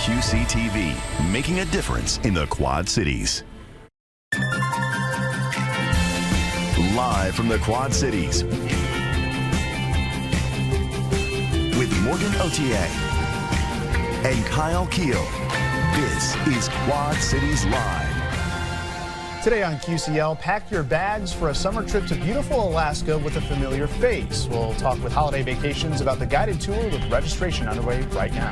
QCTV, making a difference in the Quad Cities. Live from the Quad Cities with Morgan Otier and Kyle Keel. This is Quad Cities Live. Today on QCL, pack your bags for a summer trip to beautiful Alaska with a familiar face. We'll talk with Holiday Vacations about the guided tour with registration underway right now.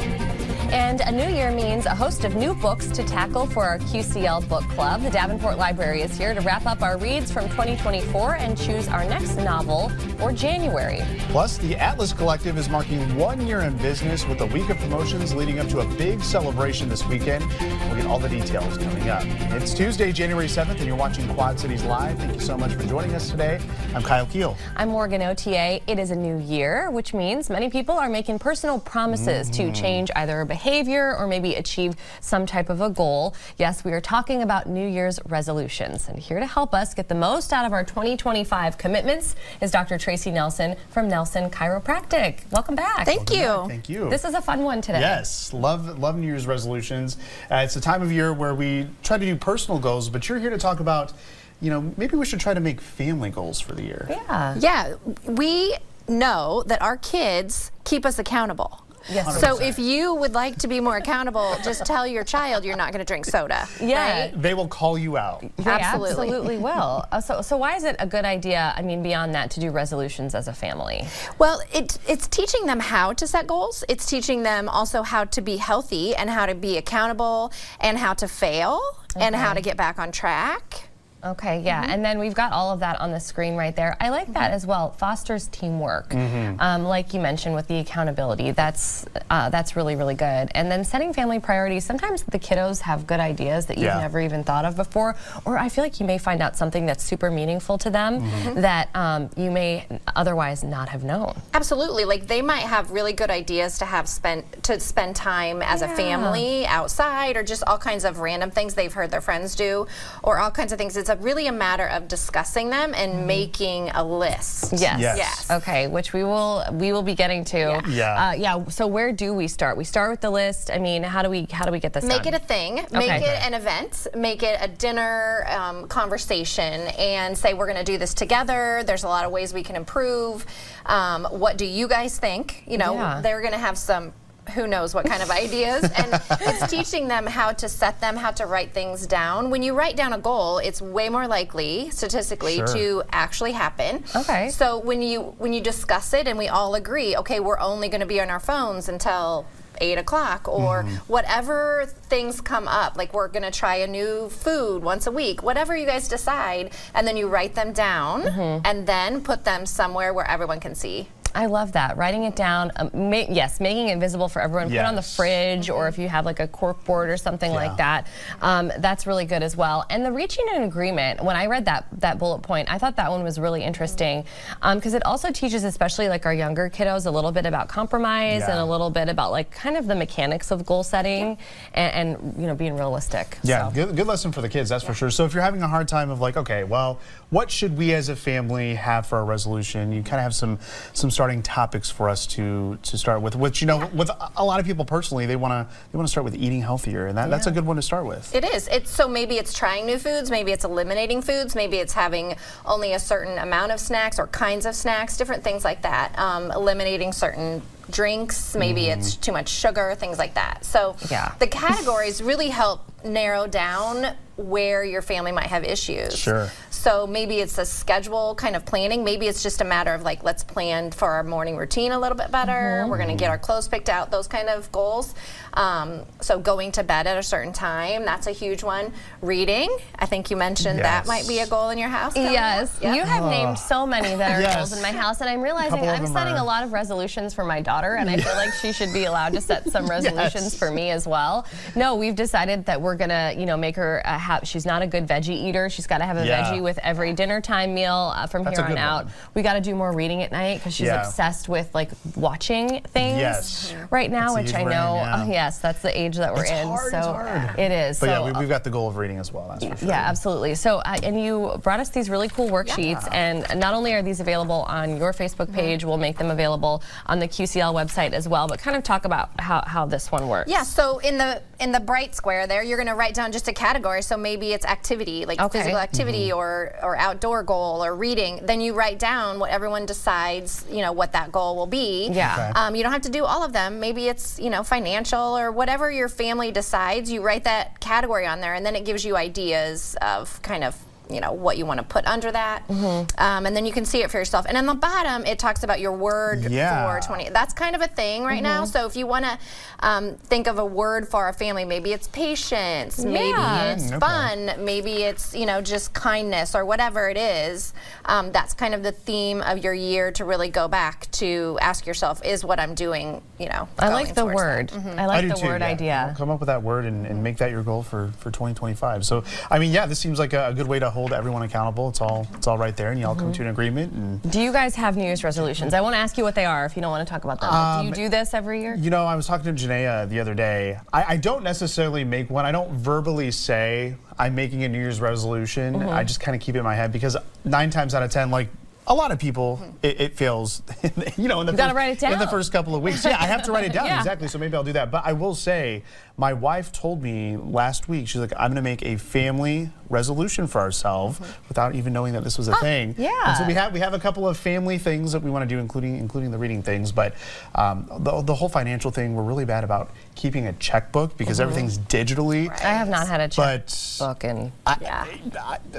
And a new year means a host of new books to tackle for our QCL book club. The Davenport Library is here to wrap up our reads from 2024 and choose our next novel for January. Plus, the Atlas Collective is marking 1 year in business with a week of promotions leading up to a big celebration this weekend. We'll get all the details coming up. It's Tuesday, January 7th, and you're watching Quad Cities Live. Thank you so much for joining us today. I'm Kyle Keel. I'm Morgan Otier. It is a new year, which means many people are making personal promises to change either a behavior or maybe achieve some type of a goal. Yes, we are talking about New Year's resolutions. And here to help us get the most out of our 2025 commitments is Dr. Tracy Nelson from Nelson Chiropractic. Welcome back. Thank you. Thank you. This is a fun one today. Yes, love New Year's resolutions. It's a time of year where we try to do personal goals, but you're here to talk about, maybe we should try to make family goals for the year. Yeah, we know that our kids keep us accountable. Yes. So if you would like to be more accountable, just tell your child you're not going to drink soda. Yeah. Right? They will call you out. They Absolutely. absolutely will. So why is it a good idea, beyond that, to do resolutions as a family? Well, it's teaching them how to set goals. It's teaching them also how to be healthy and how to be accountable and how to fail and how to get back on track. Okay, yeah, and then we've got all of that on the screen right there. I like that as well. Fosters teamwork, like you mentioned with the accountability. That's really, really good. And then setting family priorities. Sometimes the kiddos have good ideas that you've never even thought of before, or I feel like you may find out something that's super meaningful to them that you may otherwise not have known. Absolutely, like they might have really good ideas to spend time as a family outside, or just all kinds of random things they've heard their friends do, or all kinds of things. It's really a matter of discussing them and making a list. Yes. Okay, which we will be getting to. Yeah. So where do we start? We start with the list. How do we get this Make done? it a thing. Make it an event. Make it a dinner conversation, and say we're going to do this together. There's a lot of ways we can improve. What do you guys think? They're going to have some who knows what kind of ideas, and it's teaching them how to set them, how to write things down. When you write down a goal, it's way more likely statistically to actually happen. Okay. So when you discuss it and we all agree, okay, we're only going to be on our phones until 8 o'clock, or whatever things come up, like we're going to try a new food once a week, whatever you guys decide, and then you write them down and then put them somewhere where everyone can see. I love that. Writing it down, making it visible for everyone. Put it on the fridge, or if you have like a cork board or something like that. That's really good as well. And the reaching an agreement, when I read that bullet point, I thought that one was really interesting because it also teaches, especially like our younger kiddos, a little bit about compromise and a little bit about like kind of the mechanics of goal setting and being realistic. Yeah, good lesson for the kids, that's for sure. So if you're having a hard time of like, okay, well, what should we as a family have for our resolution? You kind of have some starting topics for us to start with, which with a lot of people personally, they want to start with eating healthier, and that's a good one to start with. It is. So maybe it's trying new foods, maybe it's eliminating foods, maybe it's having only a certain amount of snacks or kinds of snacks, different things like that. Eliminating certain drinks, maybe it's too much sugar, things like that. So the categories really help narrow down where your family might have issues. Sure. So maybe it's a schedule kind of planning. Maybe it's just a matter of like, let's plan for our morning routine a little bit better. We're going to get our clothes picked out, those kind of goals. So going to bed at a certain time, that's a huge one. Reading, I think you mentioned that might be a goal in your house. Yes, you have named so many that are goals in my house, and I'm realizing I'm setting a lot of resolutions for my daughter, and I feel like she should be allowed to set some resolutions for me as well. No, we've decided that we're gonna, make her she's not a good veggie eater. She's got to have a veggie with with every dinner time meal from That's a here on good out. one. We got to do more reading at night because she's obsessed with like watching things right now, That's the which age I we're in, know. yeah. Yes, that's the age that we're It's in. hard, so it's hard. it is. But so, yeah, we've got the goal of reading as well. That's for sure. yeah, absolutely. So, and you brought us these really cool worksheets, and not only are these available on your Facebook page, we'll make them available on the QCL website as well. But kind of talk about how this one works. Yeah. So in the bright square there, you're going to write down just a category. So maybe it's activity, like physical activity, or outdoor goal, or reading. Then you write down what everyone decides, you know, what that goal will be. Yeah. You don't have to do all of them. Maybe it's, you know, financial or whatever your family decides. You write that category on there, and then it gives you ideas of kind of, you know, what you want to put under that. And then you can see it for yourself. And on the bottom, it talks about your word for 20. That's kind of a thing right now. So if you want to think of a word for our family, maybe it's patience, maybe it's fun, maybe it's, you know, just kindness or whatever it is. That's kind of the theme of your year to really go back to ask yourself, is what I'm doing, you know, I like the word. I like the word idea. Come up with that word and make that your goal for 2025. So, I mean, yeah, this seems like a good way to hold everyone accountable. It's all right there, and you all come to an agreement. And do you guys have New Year's resolutions? I won't ask you what they are if you don't want to talk about them. But do you do this every year? You know, I was talking to Janaea the other day. I don't necessarily make one. I don't verbally say I'm making a New Year's resolution. I just kind of keep it in my head because 9 times out of 10, like a lot of people, it fails, you know, in the first couple of weeks. Yeah, I have to write it down, exactly, so maybe I'll do that. But I will say, my wife told me last week, she's like, I'm going to make a family resolution for ourselves without even knowing that this was a thing. Yeah. And so we have a couple of family things that we want to do, including the reading things. But the whole financial thing, we're really bad about keeping a checkbook because everything's digitally. I have not had a checkbook in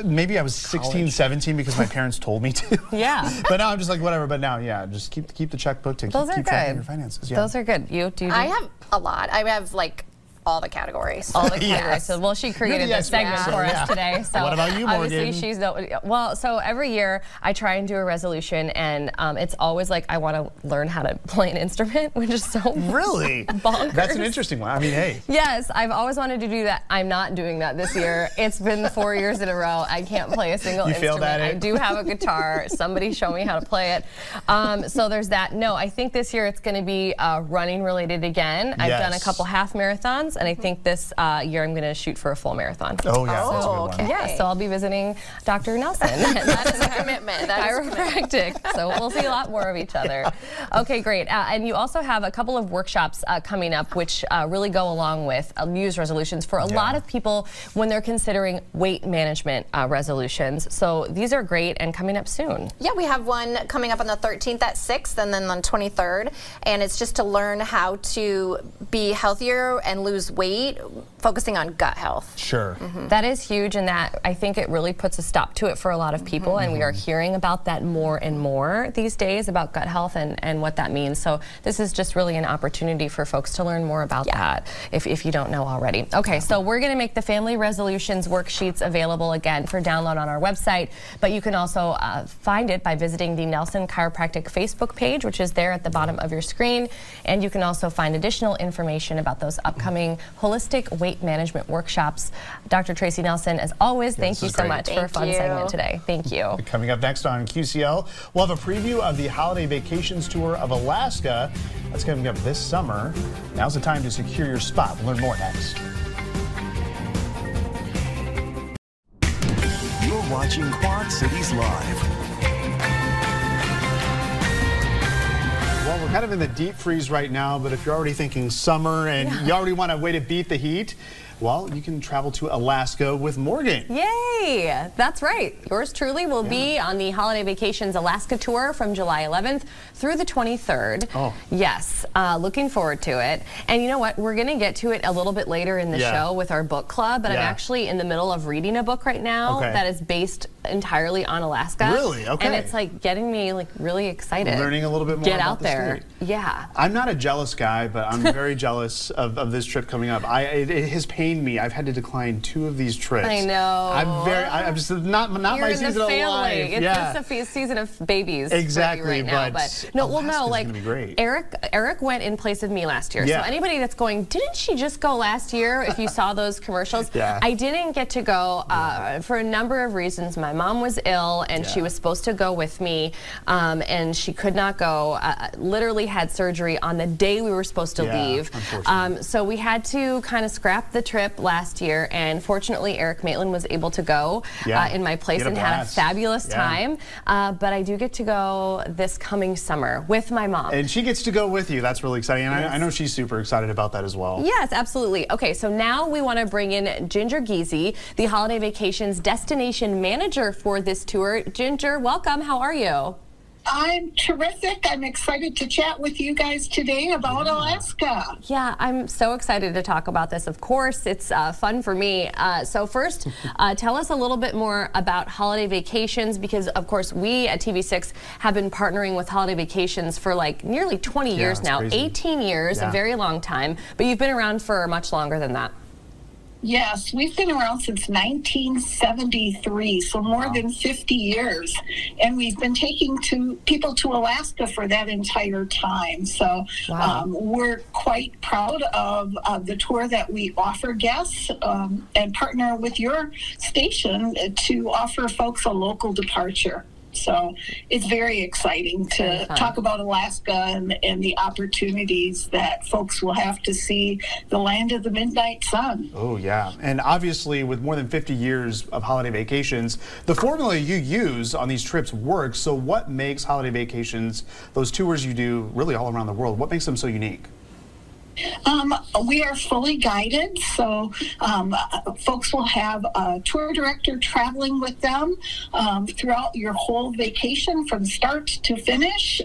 maybe I was 16, 17 because my parents told me to. Yeah. But now I'm just like, whatever. But now, yeah, just keep the checkbook to keep track of your finances. Yeah. Those are good. Do you I have a lot. I have like all the categories. All the categories. So, well, she created this segment for us today. So what about you, Morgan? Obviously, she's well. So every year I try and do a resolution, and it's always like I want to learn how to play an instrument, which is so really bonkers. That's an interesting one. I mean, hey. Yes, I've always wanted to do that. I'm not doing that this year. It's been 4 years in a row. I can't play a single instrument. Failed at it. I do have a guitar. Somebody show me how to play it. So there's that. No, I think this year it's going to be running related again. I've done a couple half marathons, and I think this year I'm going to shoot for a full marathon. Oh, yeah. That's a good one. Okay. Yeah, so I'll be visiting Dr. Nelson. That is a commitment. That is a commitment. Chiropractic. So we'll see a lot more of each other. Okay, great. And you also have a couple of workshops coming up, which really go along with New Year's resolutions for a lot of people when they're considering weight management resolutions. So these are great and coming up soon. Yeah, we have one coming up on the 13th at 6th and then on 23rd. And it's just to learn how to be healthier and lose weight, focusing on gut health. Sure. That is huge, and that I think it really puts a stop to it for a lot of people, and we are hearing about that more and more these days about gut health and what that means. So this is just really an opportunity for folks to learn more about that if you don't know already. Okay, so we're going to make the family resolutions worksheets available again for download on our website, but you can also find it by visiting the Nelson Chiropractic Facebook page, which is there at the bottom of your screen, and you can also find additional information about those upcoming holistic weight management workshops. Dr. Tracy Nelson, as always, thank you so much for a fun segment today. Thank you. Coming up next on QCL, we'll have a preview of the holiday vacations tour of Alaska. That's coming up this summer. Now's the time to secure your spot. We'll learn more next. You're watching Quad Cities Live. Well, we're kind of in the deep freeze right now, but if you're already thinking summer and you already want a way to beat the heat, well, you can travel to Alaska with Morgan. Yay! That's right. Yours truly will be on the Holiday Vacations Alaska Tour from July 11th through the 23rd. Oh. Yes, looking forward to it. And you know what? We're going to get to it a little bit later in the show with our book club, but I'm actually in the middle of reading a book right now that is based entirely on Alaska. Really? Okay. And it's like getting me like really excited. Learning a little bit more Get about out there. The state. Yeah. I'm not a jealous guy, but I'm very jealous of this trip coming up. His pain pained me. I've had to decline 2 of these trips. I know. I'm just not You're my in season the of family. life. It's Yeah. just a season of babies. Exactly, right now. but no, well, no, Alaska's like gonna be great. Eric went in place of me last year. Yeah. So anybody that's going, didn't she just go last year? If you saw those commercials, Yeah. I didn't get to go for a number of reasons. My mom was ill, and she was supposed to go with me, and she could not go. Literally had surgery on the day we were supposed to leave. So we had to kind of scrap the trip last year, and fortunately Eric Maitland was able to go in my place and had a fabulous time. But I do get to go this coming summer with my mom. And she gets to go with you. That's really exciting. And I know she's super excited about that as well. Yes, absolutely. Okay, so now we want to bring in Ginger Giese, the Holiday Vacations Destination Manager for this tour. Ginger, welcome. How are you? I'm terrific. I'm excited to chat with you guys today about Alaska. Yeah, I'm so excited to talk about this. Of course, it's fun for me. So first, tell us a little bit more about Holiday Vacations, because of course we at TV6 have been partnering with Holiday Vacations for like nearly 20 years now, crazy. 18 years, a very long time, but you've been around for much longer than that. Yes, we've been around since 1973, so more than 50 years. And we've been taking people to Alaska for that entire time. So we're quite proud of the tour that we offer guests and partner with your station to offer folks a local departure. So it's very exciting to talk about Alaska and the opportunities that folks will have to see the land of the midnight sun. Oh, yeah. And obviously, with more than 50 years of Holiday Vacations, the formula you use on these trips works. So what makes Holiday Vacations, those tours you do really all around the world, what makes them so unique? We are fully guided, so folks will have a tour director traveling with them throughout your whole vacation from start to finish.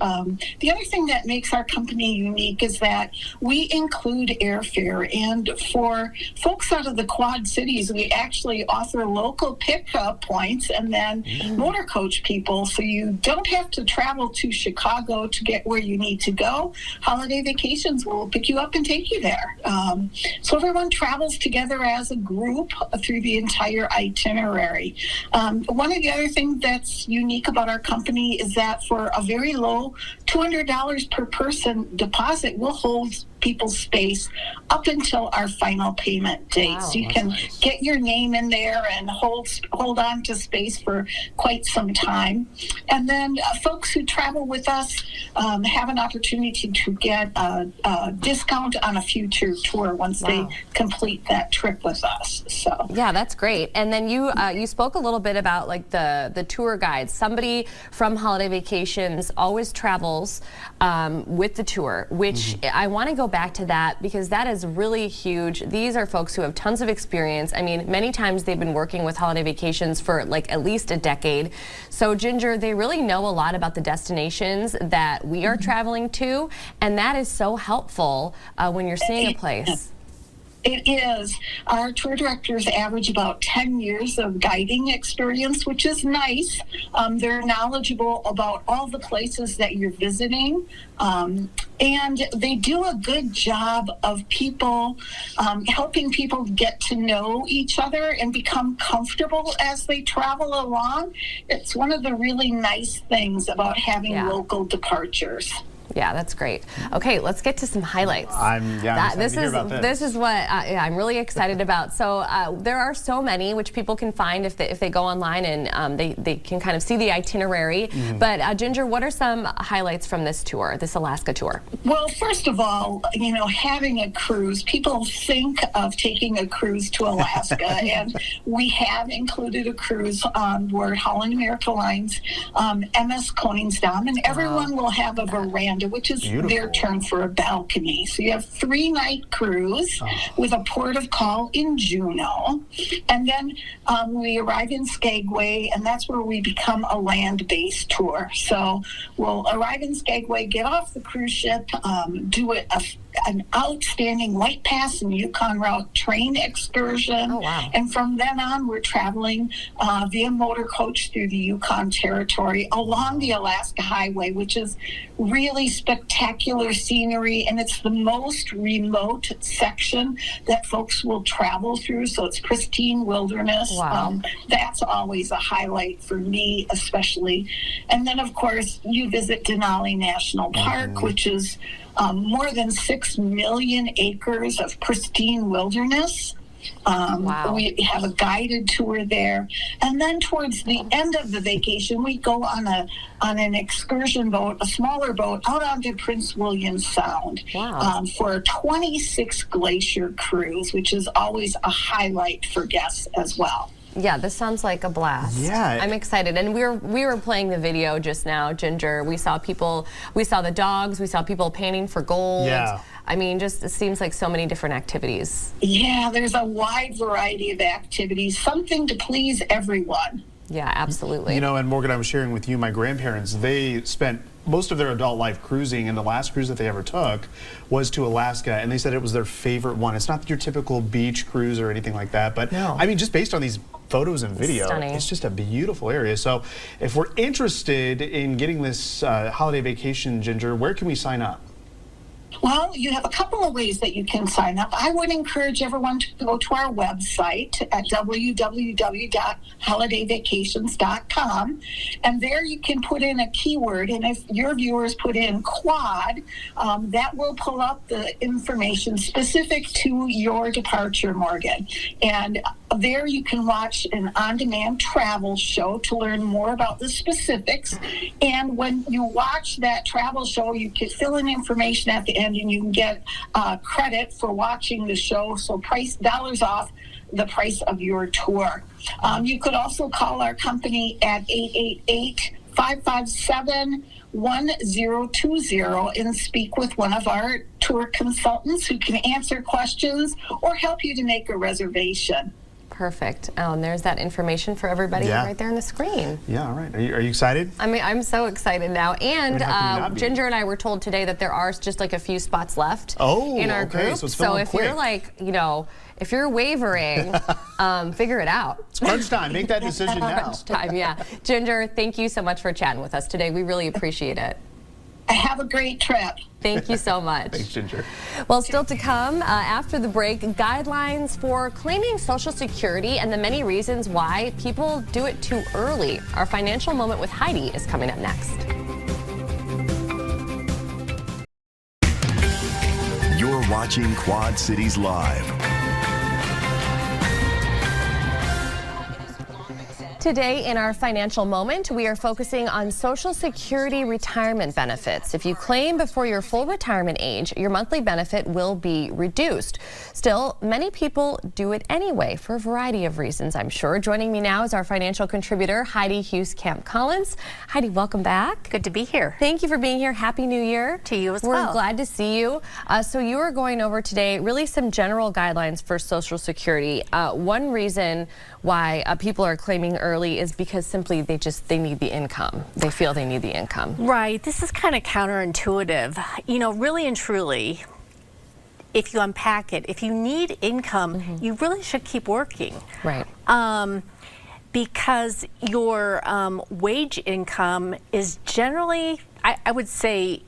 The other thing that makes our company unique is that we include airfare, and for folks out of the Quad Cities, we actually offer local pickup points and then motor coach people, so you don't have to travel to Chicago to get where you need to go. Holiday Vacations will pick you up and take you there. So everyone travels together as a group through the entire itinerary. One of the other things that's unique about our company is that for a very low $200 per person deposit, we'll hold people's space up until our final payment date. So you can get your name in there and hold on to space for quite some time. And then folks who travel with us have an opportunity to get a discount on a future tour once they complete that trip with us. So yeah, that's great. And then you spoke a little bit about like the tour guides. Somebody from Holiday Vacations always travels with the tour, which I want to go back to that because that is really huge. These are folks who have tons of experience. I mean, many times they've been working with Holiday Vacations for like at least a decade. So Ginger, they really know a lot about the destinations that we are traveling to, and that is so helpful when you're seeing a place. It is. Our tour directors average about 10 years of guiding experience, which is nice. They're knowledgeable about all the places that you're visiting. And they do a good job of helping people get to know each other and become comfortable as they travel along. It's one of the really nice things about having local departures. Yeah, that's great. Okay, let's get to some highlights. This is what I'm really excited about. So there are so many which people can find if they go online and they can kind of see the itinerary. But Ginger, what are some highlights from this tour, this Alaska tour? Well, first of all, you know, having a cruise, people think of taking a cruise to Alaska, and we have included a cruise on board Holland America Line's MS Koningsdam, and everyone will have a veranda, which is their term for a balcony. So you have 3-night cruise with a port of call in Juneau. And then we arrive in Skagway, and that's where we become a land-based tour. So we'll arrive in Skagway, get off the cruise ship, do a an outstanding White Pass and Yukon Route train excursion. Oh, wow. And from then on, we're traveling via motor coach through the Yukon Territory along the Alaska Highway, which is really spectacular scenery, and it's the most remote section that folks will travel through, so it's pristine wilderness. Wow. That's always a highlight for me, especially. And then, of course, you visit Denali National Park, which is more than 6 million acres of pristine wilderness. Wow. We have a guided tour there, and then towards the end of the vacation, we go on an excursion boat, a smaller boat, out onto Prince William Sound. Wow. For a 26 glacier cruise, which is always a highlight for guests as well. Yeah, this sounds like a blast. Yeah. I'm excited. And we were playing the video just now, Ginger. We saw the dogs, we saw people painting for gold. Yeah. I mean, just it seems like so many different activities. Yeah, there's a wide variety of activities, something to please everyone. Yeah, absolutely. You know, and Morgan, I was sharing with you, my grandparents, they spent most of their adult life cruising, and the last cruise that they ever took was to Alaska, and they said it was their favorite one. It's not your typical beach cruise or anything like that, but No. I mean, just based on these photos and video, Stunning. it's just a beautiful area. So if we're interested in getting this holiday vacation, Ginger, where can we sign up? Well, you have a couple of ways that you can sign up. I would encourage everyone to go to our website at www.holidayvacations.com, and there you can put in a keyword, and if your viewers put in quad, that will pull up the information specific to your departure, Morgan. And there you can watch an on-demand travel show to learn more about the specifics. And when you watch that travel show, you can fill in information at the end, and you can get credit for watching the show. So dollars off the price of your tour. You could also call our company at 888-557-1020 and speak with one of our tour consultants who can answer questions or help you to make a reservation. Perfect. Oh, and there's that information for everybody right there on the screen. Yeah, all right. Are you excited? I mean, I'm so excited now. And how can you not be? Ginger and I were told today that there are just like a few spots left in our okay, group. so it's So filling if you're quick. like, you know, if you're wavering, figure it out. It's crunch time. Make that decision now. Time, yeah. Ginger, thank you so much for chatting with us today. We really appreciate it. Have a great trip. Thank you so much. Thanks, Ginger. Well, still to come after the break, guidelines for claiming Social Security and the many reasons why people do it too early. Our financial moment with Heidi is coming up next. You're watching Quad Cities Live. Today in our financial moment, we are focusing on Social Security retirement benefits. If you claim before your full retirement age, your monthly benefit will be reduced. Still, many people do it anyway for a variety of reasons, I'm sure. Joining me now is our financial contributor, Heidi Hughes Camp Collins. Heidi, welcome back. Good to be here. Thank you for being here. Happy New Year. To you as We're well. glad to see you. So you are going over today really some general guidelines for Social Security. One reason why people are claiming early is because simply they need the income. They feel they need the income. Right. This is kind of counterintuitive. You know, really and truly, if you unpack it, if you need income, you really should keep working. Right. Because your wage income is generally, I would say,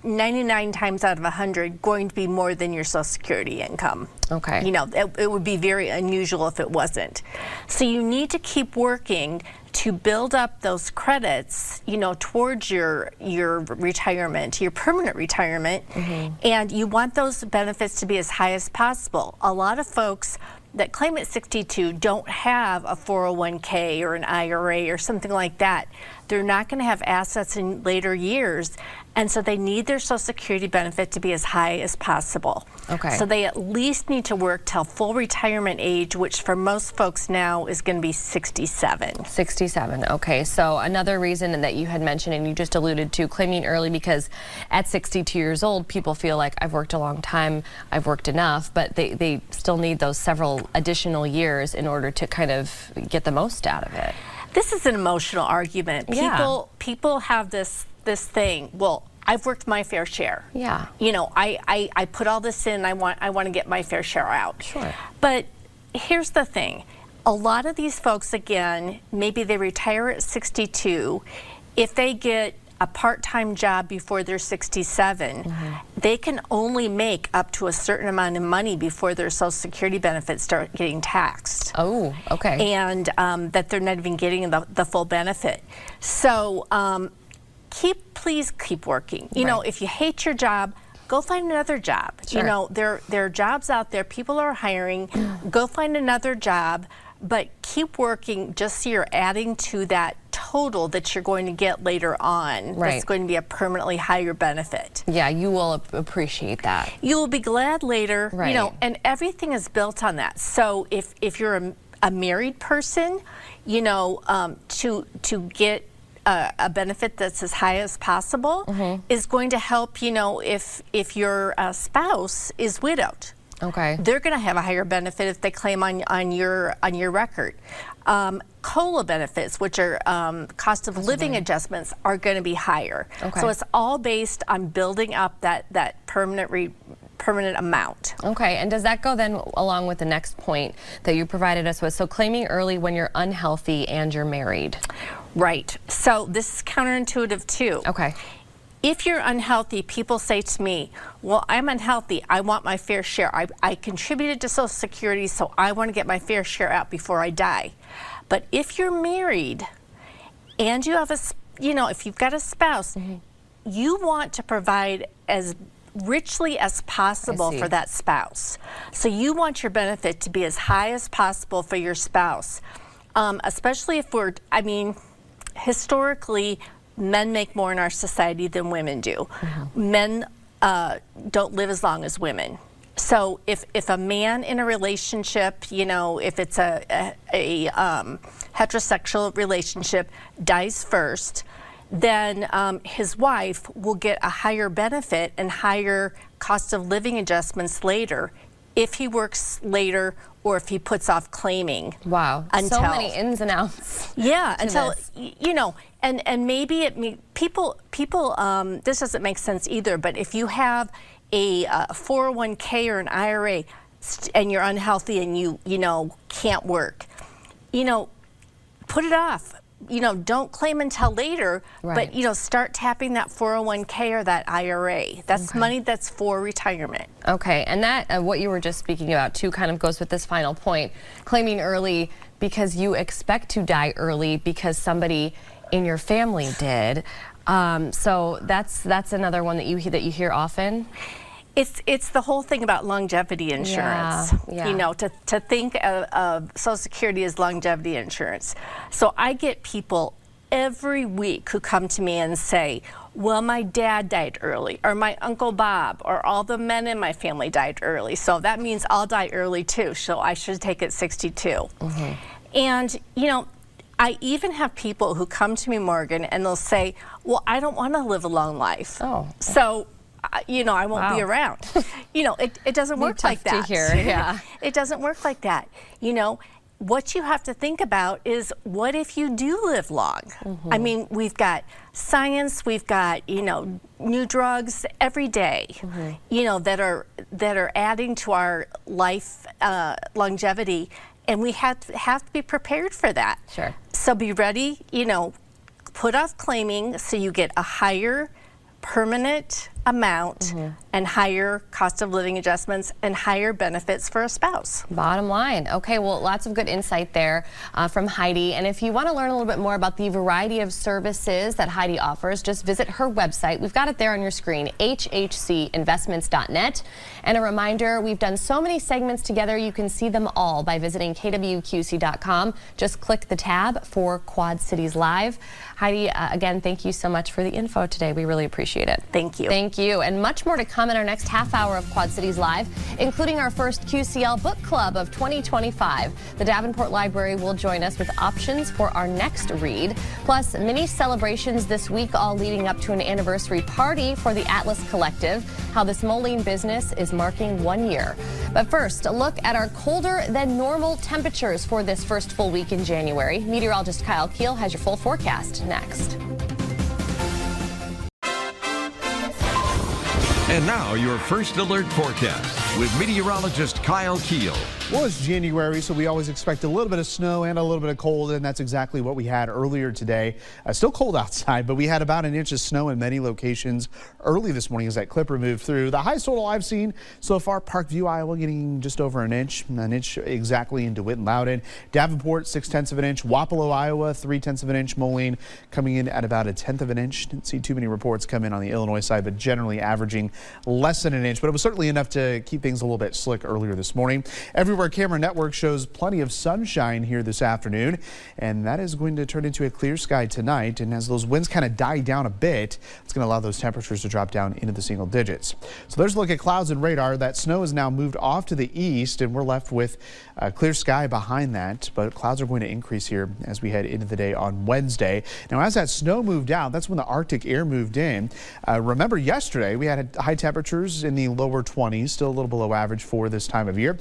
99 times out of 100 going to be more than your Social Security income. Okay. You know, it would be very unusual if it wasn't. So you need to keep working to build up those credits, you know, towards your retirement, your permanent retirement, and you want those benefits to be as high as possible. A lot of folks that claim at 62 don't have a 401k or an IRA or something like that. They're not going to have assets in later years, and so they need their Social Security benefit to be as high as possible. Okay. So they at least need to work till full retirement age, which for most folks now is going to be 67. 67. Okay. So another reason that you had mentioned and you just alluded to, claiming early, because at 62 years old, people feel like I've worked a long time, I've worked enough, but they still need those several additional years in order to kind of get the most out of it. This is an emotional argument. Yeah. People have this thing. Well, I've worked my fair share. Yeah. You know, I put all this in. I want to get my fair share out. Sure. But here's the thing. A lot of these folks, again, maybe they retire at 62. If they get a part-time job before they're 67, they can only make up to a certain amount of money before their Social Security benefits start getting taxed. Oh, okay. And that they're not even getting the full benefit. So please keep working. You know, if you hate your job, go find another job. Sure. You know, there are jobs out there. People are hiring. Go find another job, but keep working just so you're adding to that total that you're going to get later on. Right. That's going to be a permanently higher benefit. Yeah, you will appreciate that. You will be glad later. Right. You know, and everything is built on that. So if you're a married person, you know, to get a benefit that's as high as possible is going to help, you know, if your spouse is widowed. Okay. They're going to have a higher benefit if they claim on your record. COLA benefits, which are cost of living adjustments, are going to be higher. Okay. So it's all based on building up that permanent amount. Okay, and does that go then along with the next point that you provided us with? So claiming early when you're unhealthy and you're married. Right. So this is counterintuitive too. Okay. If you're unhealthy, people say to me, well, I'm unhealthy. I want my fair share. I contributed to Social Security, so I want to get my fair share out before I die. But if you're married and you have if you've got a spouse, you want to provide as richly as possible for that spouse. So you want your benefit to be as high as possible for your spouse, especially if historically, men make more in our society than women do. Men don't live as long as women. So if a man in a relationship, you know, if it's a heterosexual relationship, dies first, then his wife will get a higher benefit and higher cost of living adjustments later if he works later or if he puts off claiming. Wow. Until, so many ins and outs. Yeah, until, this. you know, and maybe people, this doesn't make sense either, but if you have a 401k or an IRA and you're unhealthy and you can't work, you know, put it off. You know, don't claim until later, but, you know, start tapping that 401k or that IRA. That's money that's for retirement. Okay, and that, what you were just speaking about too, kind of goes with this final point. Claiming early because you expect to die early because somebody in your family did. So that's another one that you hear often. It's the whole thing about longevity insurance. Yeah. You know, to think of Social Security as longevity insurance. So I get people every week who come to me and say, well, my dad died early, or my Uncle Bob, or all the men in my family died early. So that means I'll die early too, so I should take it 62. And, you know, I even have people who come to me, Morgan, and they'll say, well, I don't want to live a long life. Oh. So, you know, I won't be around. You know, it doesn't work like that. To hear, yeah. It doesn't work like that. You know, what you have to think about is, what if you do live long? I mean, we've got science, we've got, you know, new drugs every day, you know, that are adding to our life longevity, and we have to be prepared for that. Sure. So be ready, you know, put off claiming so you get a higher permanent amount and higher cost of living adjustments and higher benefits for a spouse. Bottom line. Okay, well, lots of good insight there from Heidi. And if you want to learn a little bit more about the variety of services that Heidi offers, just visit her website. We've got it there on your screen, hhcinvestments.net. And a reminder, we've done so many segments together, you can see them all by visiting kwqc.com. Just click the tab for Quad Cities Live. Heidi, again, thank you so much for the info today. We really appreciate it. Thank you. Thank you. And much more to come in our next half hour of Quad Cities Live, including our first QCL Book Club of 2025. The Davenport Library will join us with options for our next read, plus mini celebrations this week, all leading up to an anniversary party for the Atlas Collective, how this Moline business is marking 1 year. But first, a look at our colder than normal temperatures for this first full week in January. Meteorologist Kyle Keel has your full forecast next. And now your first alert forecast with meteorologist Kyle Keel. Well, it's January, so we always expect a little bit of snow and a little bit of cold, and that's exactly what we had earlier today. Still cold outside, but we had about an inch of snow in many locations early this morning as that clipper moved through. The highest total I've seen so far, Parkview, Iowa, getting just over an inch exactly in DeWitt and Loudon. Davenport, 0.6 of an inch. Wapello, Iowa, 0.3 of an inch. Moline coming in at about 1/10 of an inch. Didn't see too many reports come in on the Illinois side, but generally averaging less than an inch, but it was certainly enough to keep things a little bit slick earlier this morning. Everywhere Camera Network shows plenty of sunshine here this afternoon, and that is going to turn into a clear sky tonight. And as those winds kind of die down a bit, it's going to allow those temperatures to drop down into the single digits. So there's a look at clouds and radar. That snow has now moved off to the east, and we're left with clear sky behind that, but clouds are going to increase here as we head into the day on Wednesday. Now, as that snow moved out, that's when the Arctic air moved in. Remember yesterday we had high temperatures in the lower 20s, still a little below average for this time of year.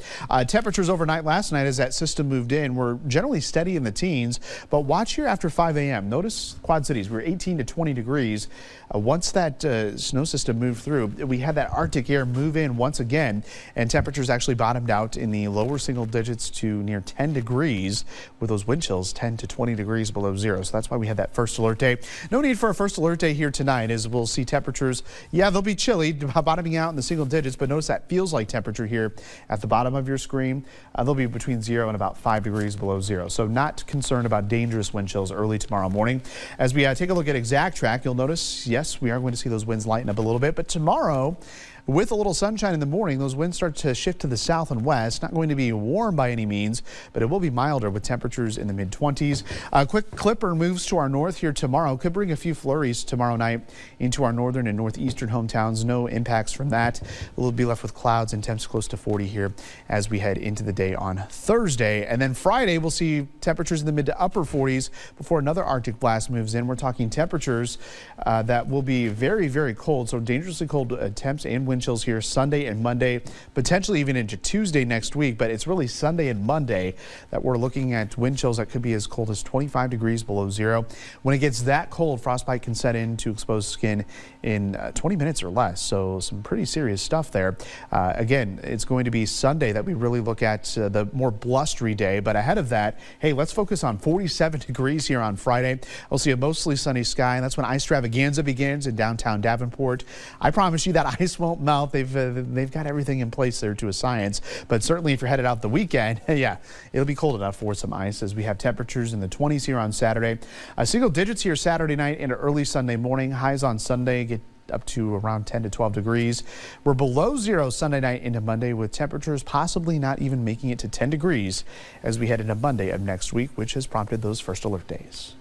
Temperatures overnight last night as that system moved in were generally steady in the teens, but watch here after 5 a.m. Notice Quad Cities, we were 18 to 20 degrees. Once that snow system moved through, we had that Arctic air move in once again, and temperatures actually bottomed out in the lower single digits to near 10 degrees, with those wind chills 10 to 20 degrees below zero. So that's why we had that first alert day. No need for a first alert day here tonight, as we'll see temperatures. Yeah, they'll be chilly, bottoming out in the single digits, but notice that feels like temperature here at the bottom of your screen. They'll be between 0 and about 5 degrees below zero. So not concerned about dangerous wind chills early tomorrow morning. As we take a look at Exact Track, you'll notice, yes, we are going to see those winds lighten up a little bit, but tomorrow, with a little sunshine in the morning, those winds start to shift to the south and west. Not going to be warm by any means, but it will be milder with temperatures in the mid-20s. A quick clipper moves to our north here tomorrow. Could bring a few flurries tomorrow night into our northern and northeastern hometowns. No impacts from that. We'll be left with clouds and temps close to 40 here as we head into the day on Thursday. And then Friday, we'll see temperatures in the mid to upper 40s before another Arctic blast moves in. We're talking temperatures that will be very, very cold. So dangerously cold temps and wind chills here Sunday and Monday, potentially even into Tuesday next week, but it's really Sunday and Monday that we're looking at wind chills that could be as cold as 25 degrees below zero. When it gets that cold, frostbite can set in to exposed skin in 20 minutes or less, so some pretty serious stuff there. Again, it's going to be Sunday that we really look at the more blustery day, but ahead of that, hey, let's focus on 47 degrees here on Friday. We'll see a mostly sunny sky, and that's when Ice Stravaganza begins in downtown Davenport. I promise you that ice won't melt. They've got everything in place there to a science, but certainly if you're headed out the weekend, yeah, it'll be cold enough for some ice as we have temperatures in the 20s here on Saturday. Single digits here Saturday night into early Sunday morning. Highs on Sunday get up to around 10 to 12 degrees. We're below zero Sunday night into Monday, with temperatures possibly not even making it to 10 degrees as we head into Monday of next week, which has prompted those first alert days.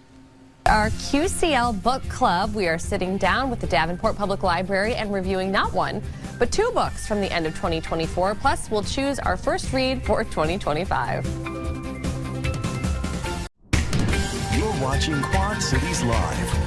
Our QCL book club, we are sitting down with the Davenport Public Library and reviewing not one, but two books from the end of 2024. Plus, we'll choose our first read for 2025. You're watching Quad Cities Live.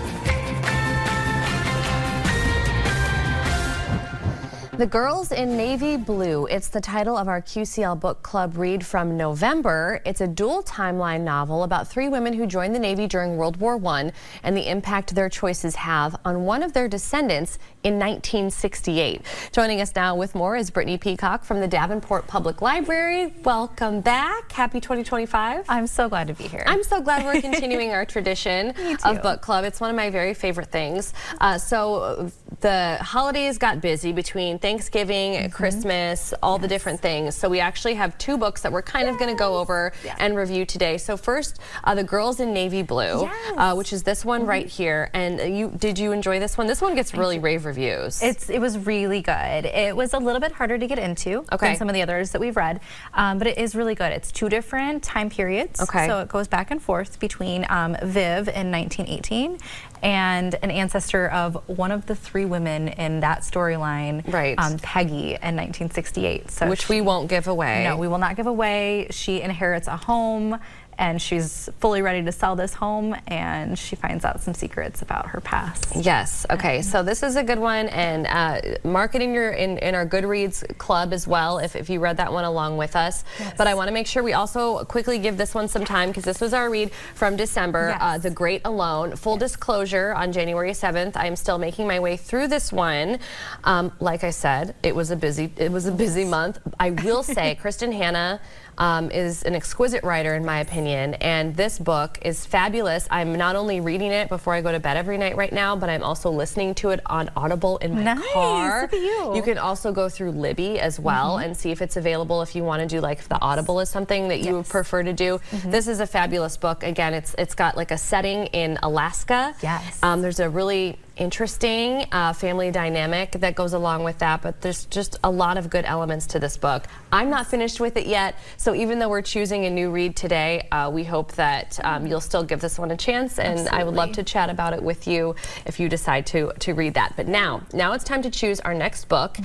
The Girls in Navy Blue. It's the title of our QCL Book Club read from November. It's a dual timeline novel about three women who joined the Navy during World War I and the impact their choices have on one of their descendants in 1968. Joining us now with more is Brittany Peacock from the Davenport Public Library. Welcome back. Happy 2025. I'm so glad to be here. I'm so glad we're continuing our tradition of book club. It's one of my very favorite things. So the holidays got busy between Thanksgiving, Christmas, all the different things. So we actually have two books that we're kind of going to go over and review today. So first, The Girls in Navy Blue, which is this one right here. And did you enjoy this one? This one gets really rave reviews. It was really good. It was a little bit harder to get into than some of the others that we've read, but it is really good. It's two different time periods. So it goes back and forth between Viv in 1918 and an ancestor of one of the three women in that storyline, Peggy, in 1968. So which we won't give away. No, we will not give away. She inherits a home and she's fully ready to sell this home, and she finds out some secrets about her past. Yes. Okay. So this is a good one, and marketing your in our Goodreads club as well, if you read that one along with us. Yes. But I want to make sure we also quickly give this one some time, because this was our read from December, yes. The Great Alone. Full disclosure, on January 7th, I am still making my way through this one. Like I said, it was a busy month. I will say, Kristen Hanna is an exquisite writer, in my opinion, and this book is fabulous. I'm not only reading it before I go to bed every night right now, but I'm also listening to it on Audible in my car. Look at you. You can also go through Libby as well and see if it's available if you want to do, like, if the Audible is something that you would prefer to do. This is a fabulous book. Again, it's got like a setting in Alaska. Yes. There's a really interesting family dynamic that goes along with that, but there's just a lot of good elements to this book. I'm not finished with it yet, so even though we're choosing a new read today, we hope that you'll still give this one a chance, and Absolutely. I would love to chat about it with you if you decide to read that. But now it's time to choose our next book.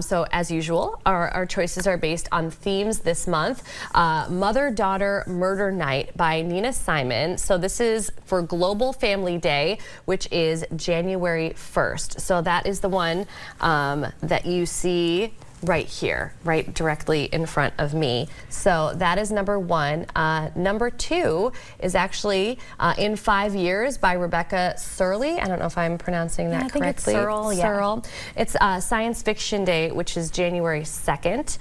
So as usual, our choices are based on themes this month. Mother-Daughter Murder Night by Nina Simon. So this is for Global Family Day, which is January 1st. So that is the one that you see right here, right directly in front of me. So that is number one. Number two is actually In 5 Years by Rebecca Serle. I don't know if I'm pronouncing that correctly. I think it's Serle, yeah. Serle. It's Science Fiction Day, which is January 2nd.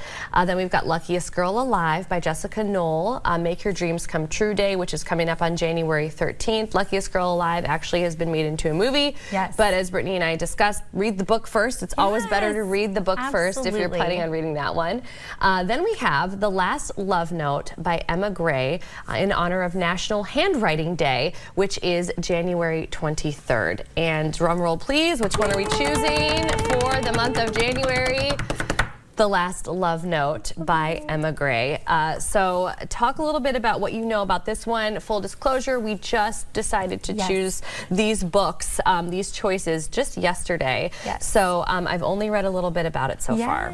Then we've got Luckiest Girl Alive by Jessica Knoll. Make Your Dreams Come True Day, which is coming up on January 13th. Luckiest Girl Alive actually has been made into a movie. Yes. But as Brittany and I discussed, read the book first. It's always better to read the book first if you're planning on reading that one. Then we have The Last Love Note by Emma Gray in honor of National Handwriting Day, which is January 23rd. And drum roll please, which one are we choosing for the month of January? The Last Love Note by Emma Gray. So talk a little bit about what you know about this one. Full disclosure, we just decided to choose these books, these choices just yesterday. So I've only read a little bit about it so far.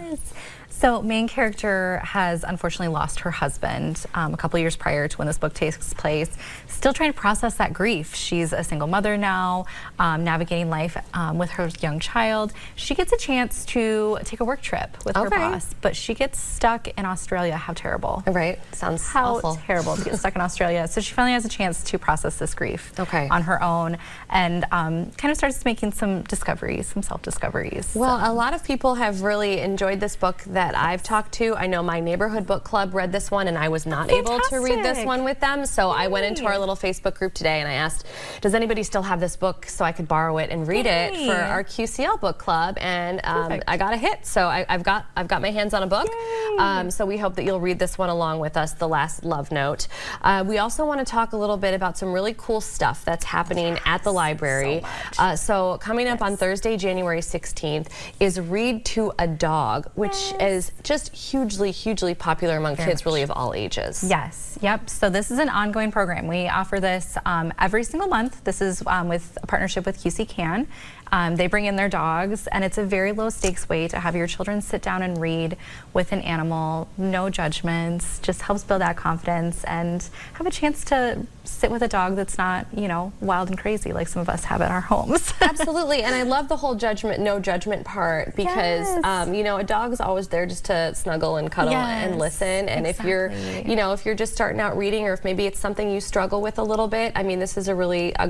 So main character has unfortunately lost her husband a couple years prior to when this book takes place. Still trying to process that grief. She's a single mother now, navigating life with her young child. She gets a chance to take a work trip with her boss, but she gets stuck in Australia. How terrible. Right, sounds awful. How terrible to get stuck in Australia. So she finally has a chance to process this grief on her own, and kind of starts making some discoveries, some self-discoveries. Well, a lot of people have really enjoyed this book that I've talked to. I know my neighborhood book club read this one, and I was not able to read this one with them. So I went into our little Facebook group today and I asked, does anybody still have this book so I could borrow it and read it for our QCL book club? And I got a hit. So I've got my hands on a book. So we hope that you'll read this one along with us, The Last Love Note. We also want to talk a little bit about some really cool stuff that's happening at the library. So coming up on Thursday, January 16th is Read to a Dog, which is just hugely popular among kids really of all ages. Yes, yep. So this is an ongoing program. We offer this every single month. This is with a partnership with QC Can. They bring in their dogs, and it's a very low stakes way to have your children sit down and read with an animal, no judgments, just helps build that confidence and have a chance to sit with a dog that's not, you know, wild and crazy like some of us have at our homes. Absolutely, and I love the whole no judgment part, because you know, a dog is always there just to snuggle and cuddle and listen. And if you're, you know, if you're just starting out reading, or if maybe it's something you struggle with a little bit, I mean, this is a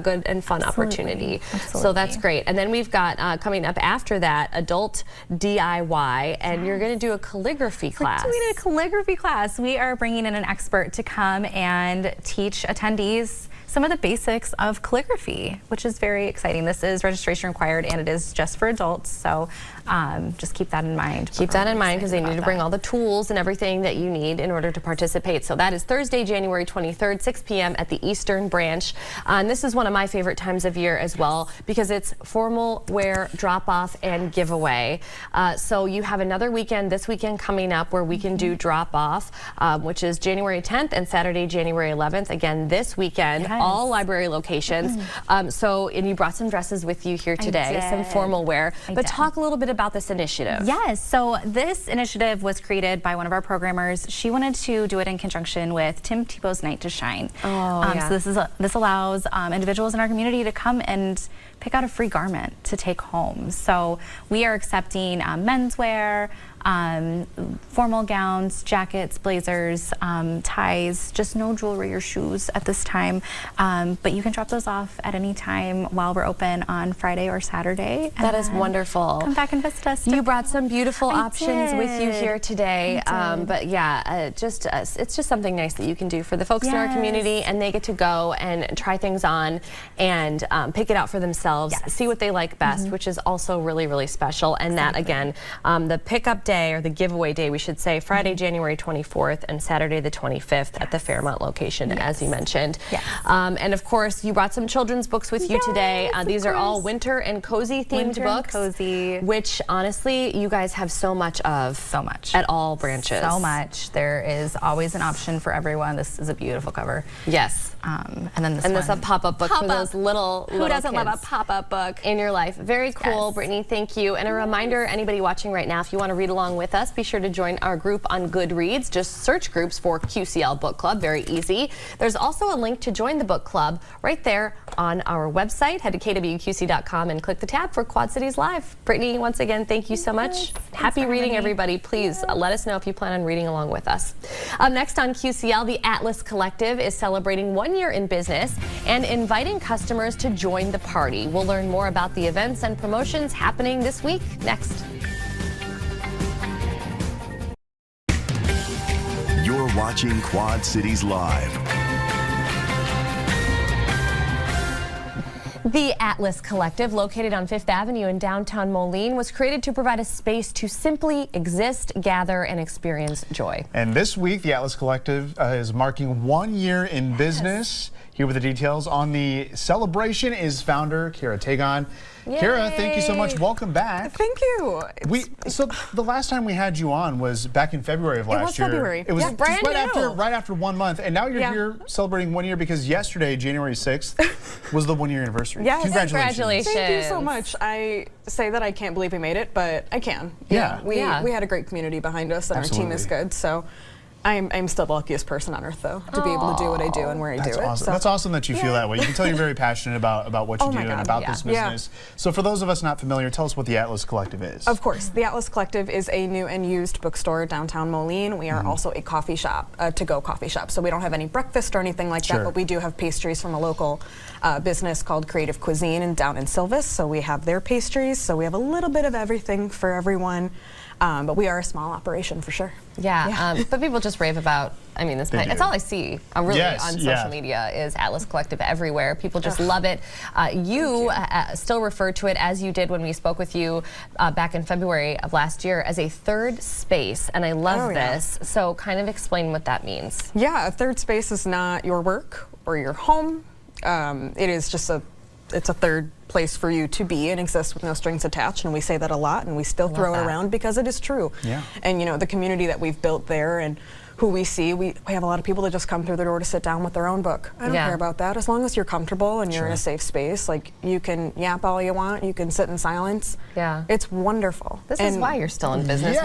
good and fun opportunity. So that's great. And then we've got coming up after that, Adult DIY, and you're going to do a calligraphy class. We're doing a calligraphy class. We are bringing in an expert to come and teach attendees some of the basics of calligraphy, which is very exciting. This is registration required, and it is just for adults, so just keep that in mind. Keep that in mind, because they need to bring all the tools and everything that you need in order to participate. So that is Thursday, January 23rd, 6 p.m. at the Eastern Branch. And this is one of my favorite times of year as well, because it's formal wear drop-off and giveaway. So you have another weekend, this weekend coming up, where we can do drop-off, which is January 10th and Saturday, January 11th. Again, this weekend. all library locations. And you brought some dresses with you here today, some formal wear. But talk a little bit about this initiative. Yes, so this initiative was created by one of our programmers. She wanted to do it in conjunction with Tim Tebow's Night to Shine. So this allows individuals in our community to come and pick out a free garment to take home. So we are accepting menswear, formal gowns, jackets, blazers, ties, just no jewelry or shoes at this time. But you can drop those off at any time while we're open on Friday or Saturday. That is wonderful. Come back and visit us. You brought some beautiful options with you here today. But yeah, it's just something nice that you can do for the folks in our community, and they get to go and try things on and pick it out for themselves, see what they like best, which is also really, really special. And that, again, the pickup day, or the giveaway day, we should say, Friday, January 24th and Saturday the 25th at the Fairmont location, as you mentioned. And of course, you brought some children's books with you today. These are all winter and cozy themed books, which honestly, you guys have so much of. So much. At all branches. So much. There is always an option for everyone. This is a beautiful cover. Yes. And then this is a pop-up book for those little Who doesn't kids love a pop-up book in your life? Very cool, Brittany. Thank you. And a reminder, anybody watching right now, if you want to read along with us, be sure to join our group on Goodreads. Just search groups for QCL Book Club. Very easy. There's also a link to join the book club right there on our website. Head to kwqc.com and click the tab for Quad Cities Live. Brittany, once again, thank you so much. Happy reading, everybody. Please let us know if you plan on reading along with us. Up next on QCL, the Atlas Collective is celebrating 1 year in business and inviting customers to join the party. We'll learn more about the events and promotions happening this week next. You're watching Quad Cities Live. The Atlas Collective, located on 5th Avenue in downtown Moline, was created to provide a space to simply exist, gather, and experience joy. And this week, the Atlas Collective is marking 1 year in business. Here with the details on the celebration is founder Kara Tagon. Yay. Kara, thank you so much. Welcome back. Thank you. So the last time we had you on was back in February of last year. February. It was Yeah, brand new. right after 1 month, and now you're here celebrating 1 year because yesterday, January 6th, was the 1 year anniversary. Yes. Congratulations. Thank you so much. I say that I can't believe we made it, but I can. Yeah. We had a great community behind us, and Absolutely. our team is good. So I'm still the luckiest person on earth, though, to be able to do what I do and where I do it. Awesome. So. That's awesome that you feel that way. You can tell you're very passionate about what you do and about this business. So for those of us not familiar, tell us what the Atlas Collective is. Of course. The Atlas Collective is a new and used bookstore downtown Moline. We are also a coffee shop, a to-go coffee shop. So we don't have any breakfast or anything like that, but we do have pastries from a local business called Creative Cuisine down in Silvis. So we have their pastries. So we have a little bit of everything for everyone. But we are a small operation for sure. But people just rave about, I mean, it's all I see really on social media is Atlas Collective everywhere. People just love it. You still refer to it, as you did when we spoke with you back in February of last year, as a third space, and I love this. So kind of explain what that means. Yeah, a third space is not your work or your home. It is just it's a third place for you to be and exist with no strings attached, and we say that a lot, and we still throw it around because it is true. And you know, the community that we've built there and who we see, we have a lot of people that just come through the door to sit down with their own book. I don't care about that. As long as you're comfortable and you're in a safe space, like you can yap all you want, you can sit in silence. It's wonderful. This is why you're still in business.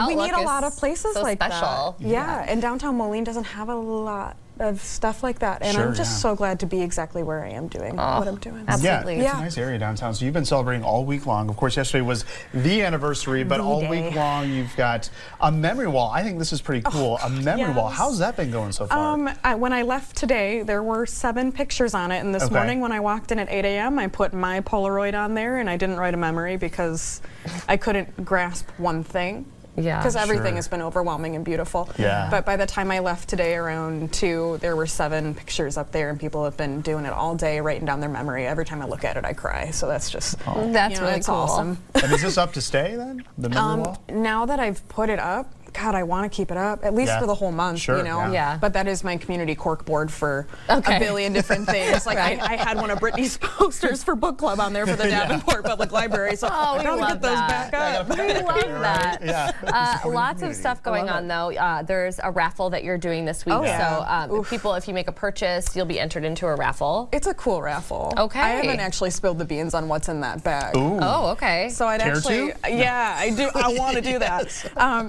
We need a lot of places so like special. that. And downtown Moline doesn't have a lot of stuff like that, and I'm just so glad to be exactly where I am doing what I'm doing. Absolutely. It's a nice area downtown. So you've been celebrating all week long. Of course, yesterday was the anniversary, but all week long you've got a memory wall. I think this is pretty cool. A memory wall. How's that been going so far? When I left today, there were 7 pictures on it, and this morning when I walked in at 8 a.m., I put my Polaroid on there, and I didn't write a memory because I couldn't grasp one thing. Because everything has been overwhelming and beautiful. But by the time I left today around 2, there were 7 pictures up there, and people have been doing it all day, writing down their memory. Every time I look at it, I cry. So that's just, that's really it's cool. Awesome. And is this up to stay then, the memory wall? Now that I've put it up, God, I want to keep it up, at least for the whole month, Sure, you know? Yeah. But that is my community cork board for a billion different things. Like, I had one of Brittany's posters for book club on there for the Davenport Public Library, so I gotta get those back up. We love that. Yeah. Lots of stuff going on, though. There's a raffle that you're doing this week. So people, if you make a purchase, you'll be entered into a raffle. It's a cool raffle. Okay. I haven't actually spilled the beans on what's in that bag. Ooh. Oh, okay. So I'd actually, yeah, I do. I want to do that.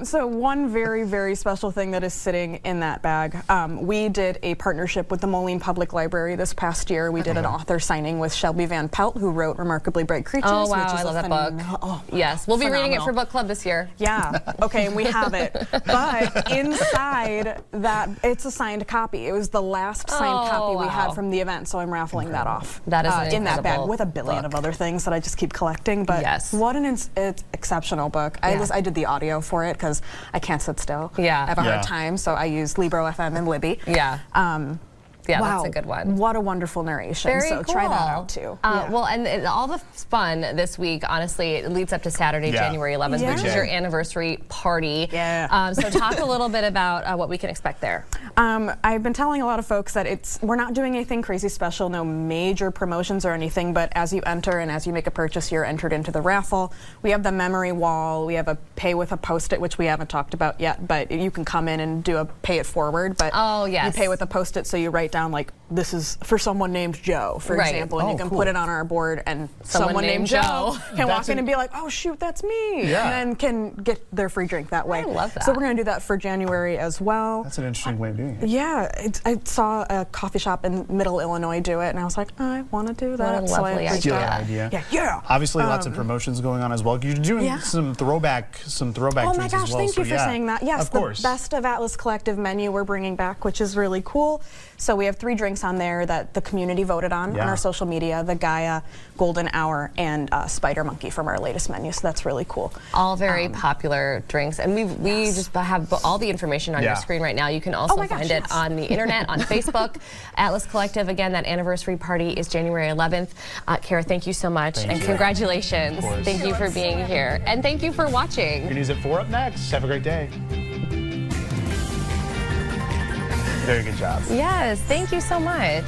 So one very, very special thing that is sitting in that bag. We did a partnership with the Moline Public Library this past year. We did an author signing with Shelby Van Pelt, who wrote Remarkably Bright Creatures. Oh, wow, which is I love that book. Oh, yes, we'll be reading it for book club this year. Yeah, okay, and we have it. But inside that, it's a signed copy. It was the last signed copy we had from the event, so I'm raffling that off. That is an in that bag with a book. billion of other things that I just keep collecting. But what an it's exceptional book. I did the audio for it because I can't sit still. Yeah. I have a hard time, so I use Libro FM and Libby. Yeah. Yeah, wow, that's a good one. What a wonderful narration. Very so cool. try that out too. Well, and all the fun this week, honestly, it leads up to Saturday, January 11th, which is your anniversary party. Yeah. So talk a little bit about what we can expect there. I've been telling a lot of folks that we're not doing anything crazy special, no major promotions or anything, but as you enter and as you make a purchase, you're entered into the raffle. We have the memory wall, we have a pay with a Post-it, which we haven't talked about yet, but you can come in and do a pay it forward, but you pay with a Post-it, so you write down like, this is for someone named Joe, for example, and you can put it on our board, and someone named Joe can walk in and be like, oh shoot, that's me, and then can get their free drink that way. I love that. So we're going to do that for January as well. That's an interesting way of doing it. Yeah, I saw a coffee shop in Middle Illinois do it, and I was like, I want to do that. What a lovely idea. Yeah. Obviously, lots of promotions going on as well. You're doing some throwback Oh my drinks gosh, as well. thank you for saying that. Yes, of course. The Best of Atlas Collective menu we're bringing back, which is really cool. So we have 3 drinks on there that the community voted on our social media, the Gaia, Golden Hour, and Spider Monkey from our latest menu. So that's really cool. All very popular drinks, and we just have all the information on your screen right now. You can also find it on the internet, on Facebook. Atlas Collective, again, that anniversary party is January 11th. Kara, thank you so much, and congratulations. Thank you for being here, and thank you for watching. Your News at 4 up next. Have a great day. Very good job. Yes, thank you so much.